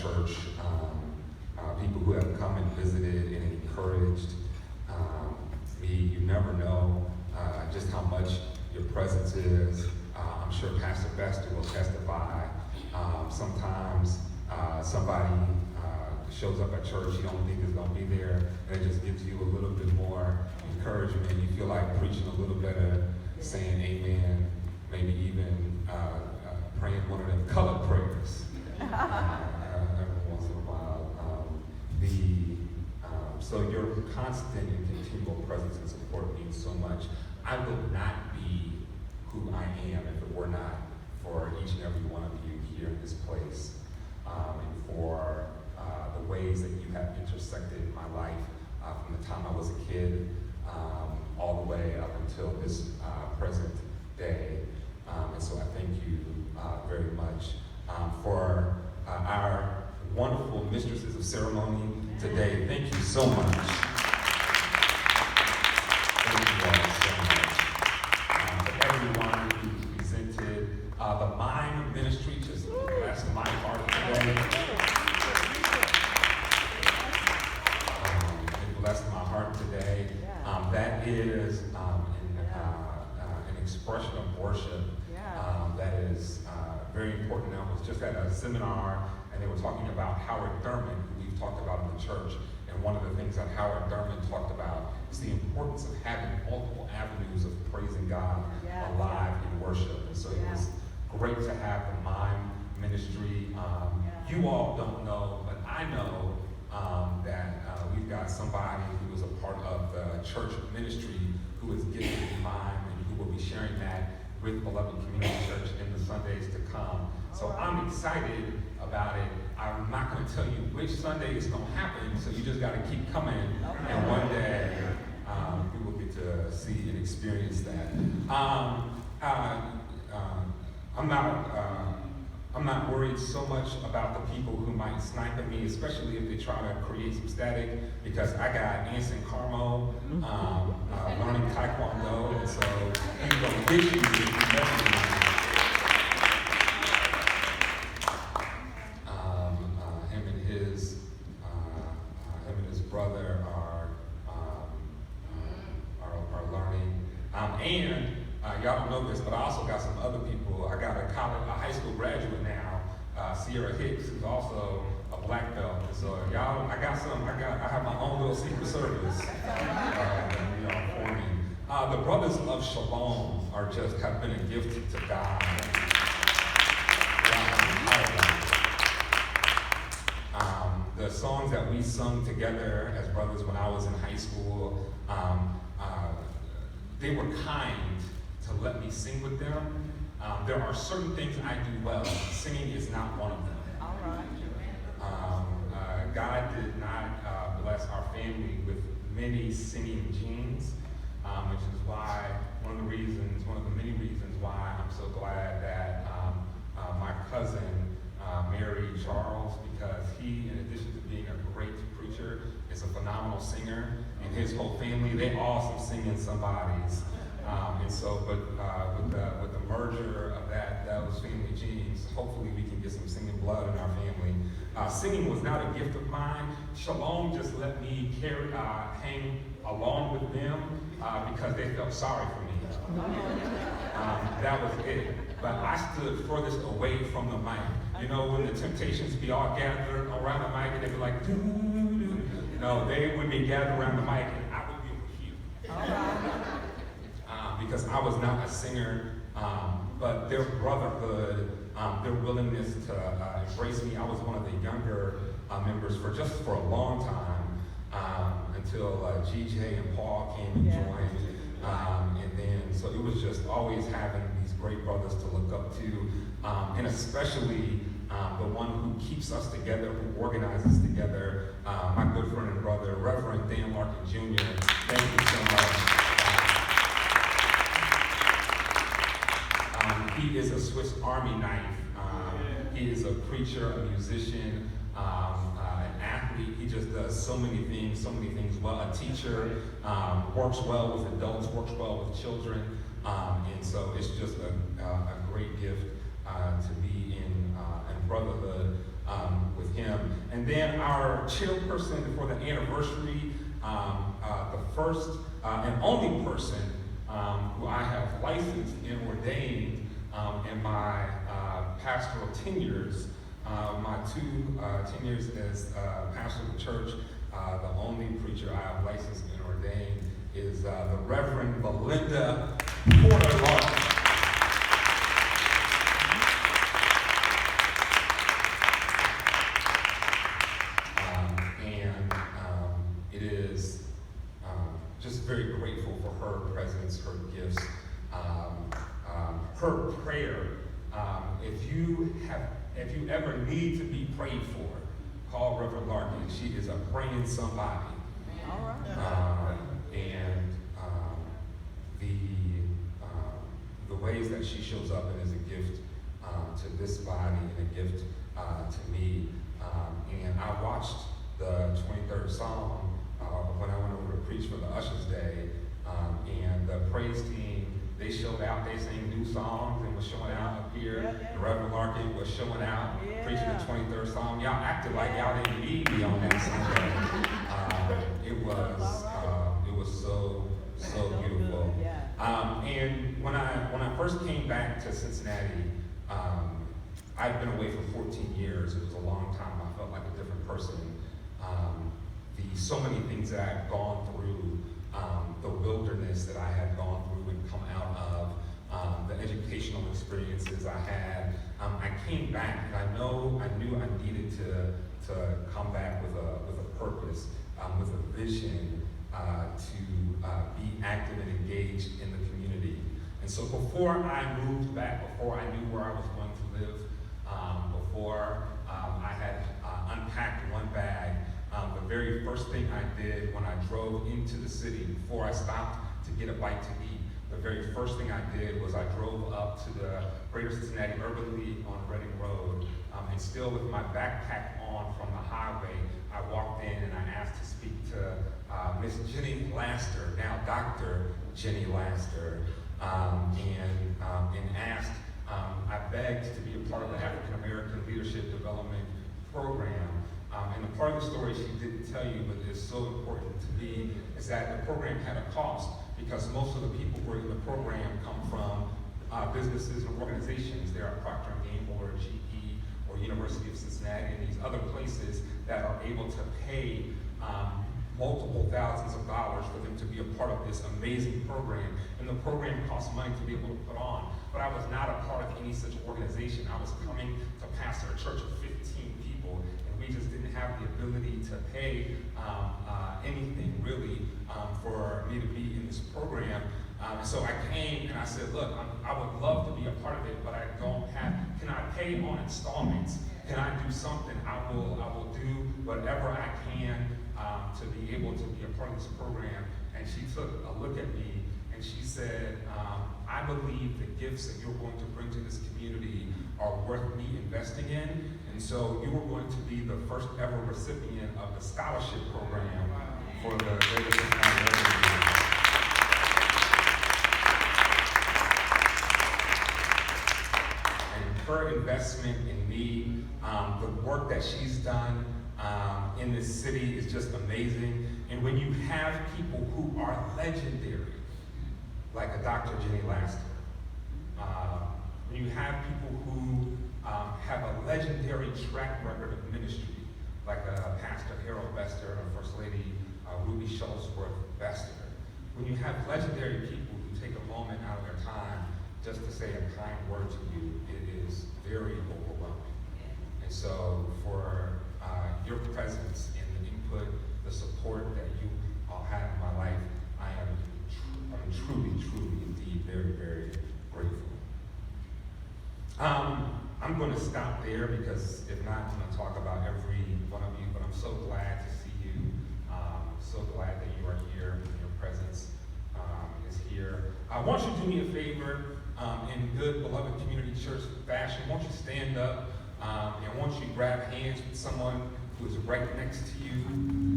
church, people who have come and visited and encouraged me. You never know just how much your presence is. I'm sure Pastor Bester will testify. Sometimes somebody shows up at church you don't think is going to be there, and it just gives you a little bit more encouragement. You feel like preaching a little better, saying amen, maybe even praying one of them colored prayers every once in a while. So your constant and continual presence and support means so much. I would not be who I am if it were not for each and every one of you here in this place, and for the ways that you have intersected my life from the time I was a kid all the way up until this present day. And so I thank you very much for our wonderful mistresses of ceremony today. Thank you so much. Thank you all so much. For everyone who presented the Mind Ministry, just bless my heart today. It blessed my heart today. That is an expression of worship that is very important. I was just at a seminar, and they were talking about Howard Thurman, who we've talked about in the church. And one of the things that Howard Thurman talked about is the importance of having multiple avenues of praising God alive in worship. And so it was great to have the Mime Ministry. You all don't know, but I know that we've got somebody who is a part of the church ministry who is gifted in mime, and who will be sharing that with Beloved Community Church in the Sundays to come. So I'm excited about it. I'm not going to tell you which Sunday it's going to happen, so you just got to keep coming, and one day we will get to see and experience that. I'm not worried so much about the people who might snipe at me, especially if they try to create some static, because I got Anson Carmo learning Taekwondo, and so he's going to get you if you mess with me. Him and his brother are learning, and y'all don't know this, but I also got some other people. I got a high school graduate now, Sierra Hicks, who's also a black belt. And so y'all, I have my own little secret service for me. The Brothers of Shalom have been a gift to God. The songs that we sung together as brothers when I was in high school, they were kind to let me sing with them. There are certain things I do well. Singing is not one of them. All right. God did not bless our family with many singing genes, which is why one of the many reasons why I'm so glad that my cousin married Charles, because he, in addition to being a great preacher, is a phenomenal singer, and his whole family, they all some singing somebodies. And so, but with the merger of those family genes, hopefully we can get some singing blood in our family. Singing was not a gift of mine. Shalom just let me hang along with them because they felt sorry for me. That was it. But I stood furthest away from the mic. You know, when the Temptations be all gathered around the mic and they'd be like, doo-doo-doo. No, they would be gathered around the mic and I would be over here. Because I was not a singer, but their brotherhood, their willingness to embrace me. I was one of the younger members for a long time, until GJ and Paul came and joined. And then, so it was just always having these great brothers to look up to, and especially the one who keeps us together, who organizes together, my good friend and brother, Reverend Dan Larkin Jr. Thank you so much. He is a Swiss Army knife. He is a preacher, a musician, an athlete. He just does so many things well. A teacher, works well with adults, works well with children. And so it's just a great gift to be in brotherhood with him. And then our chairperson for the anniversary, the first and only person who I have licensed and ordained in my pastoral tenures, my two tenures as pastor of the church. The only preacher I have licensed and ordained is the Reverend Belinda Porter Larkin. It is just very grateful for her presence, her gifts, her prayer. If you ever need to be prayed for, call Reverend Larkin. She is a praying somebody. All right. The ways that she shows up and is a gift to this body and a gift to me. And I watched the 23rd Psalm when I went over to preach for the Ushers Day, and the praise team, they showed out, they sang new songs and was showing out up here. The Reverend Larkin was showing out, preaching the 23rd Psalm. Y'all acted like y'all didn't need me on that Sunday. It was so beautiful. And when I first came back to Cincinnati, I'd been away for 14 years. It was a long time. I felt like a different person. So many things that I've gone through, the wilderness that I had gone through and come out of, the educational experiences I had. I came back and I knew I needed to come back with a purpose, with a vision to be active and engaged in the community. And so before I moved back, before I knew where I was going to live, before I had unpacked one bag, the very first thing I did when I drove into the city, before I stopped to get a bite to eat, the very first thing I did was I drove up to the Greater Cincinnati Urban League on Reading Road, and still with my backpack on from the highway, I walked in and I asked to speak to Miss Jenny Laster, now Dr. Jenny Laster, and asked, I begged to be a part of the African American Leadership Development Program. And the part of the story she didn't tell you, but is so important to me, is that the program had a cost because most of the people who are in the program come from businesses and organizations. There are Procter & Gamble or GE or University of Cincinnati and these other places that are able to pay multiple thousands of dollars for them to be a part of this amazing program. And the program costs money to be able to put on. But I was not a part of any such organization. I was coming to pastor a church of 15 people, and we just didn't have the ability to pay anything really for me to be in this program. So I came and I said, look, I would love to be a part of it, but I don't have, can I pay on installments? Can I do something? I will do whatever I can to be able to be a part of this program. And she took a look at me and she said, I believe the gifts that you're going to bring to this community are worth me investing in. And so you are going to be the first ever recipient of the scholarship program for the Greater Cincinnati Urban League. And her investment in me, the work that she's done in this city is just amazing. And when you have people who are legendary, like a Dr. Jenny Laster, when you have people who have a legendary track record of ministry, like Pastor Harold Bester and First Lady Ruby Shuttlesworth Bester, when you have legendary people who take a moment out of their time just to say a kind word to you, it is very overwhelming. And so for your presence and the input, the support that you all have in my life, I'm truly, indeed, very, very grateful. I'm going to stop there because if not, I'm going to talk about every one of you, but I'm so glad to see you. So glad that you are here and your presence is here. Won't you do me a favor in good, beloved community church fashion? Won't you stand up and won't you grab hands with someone who is right next to you?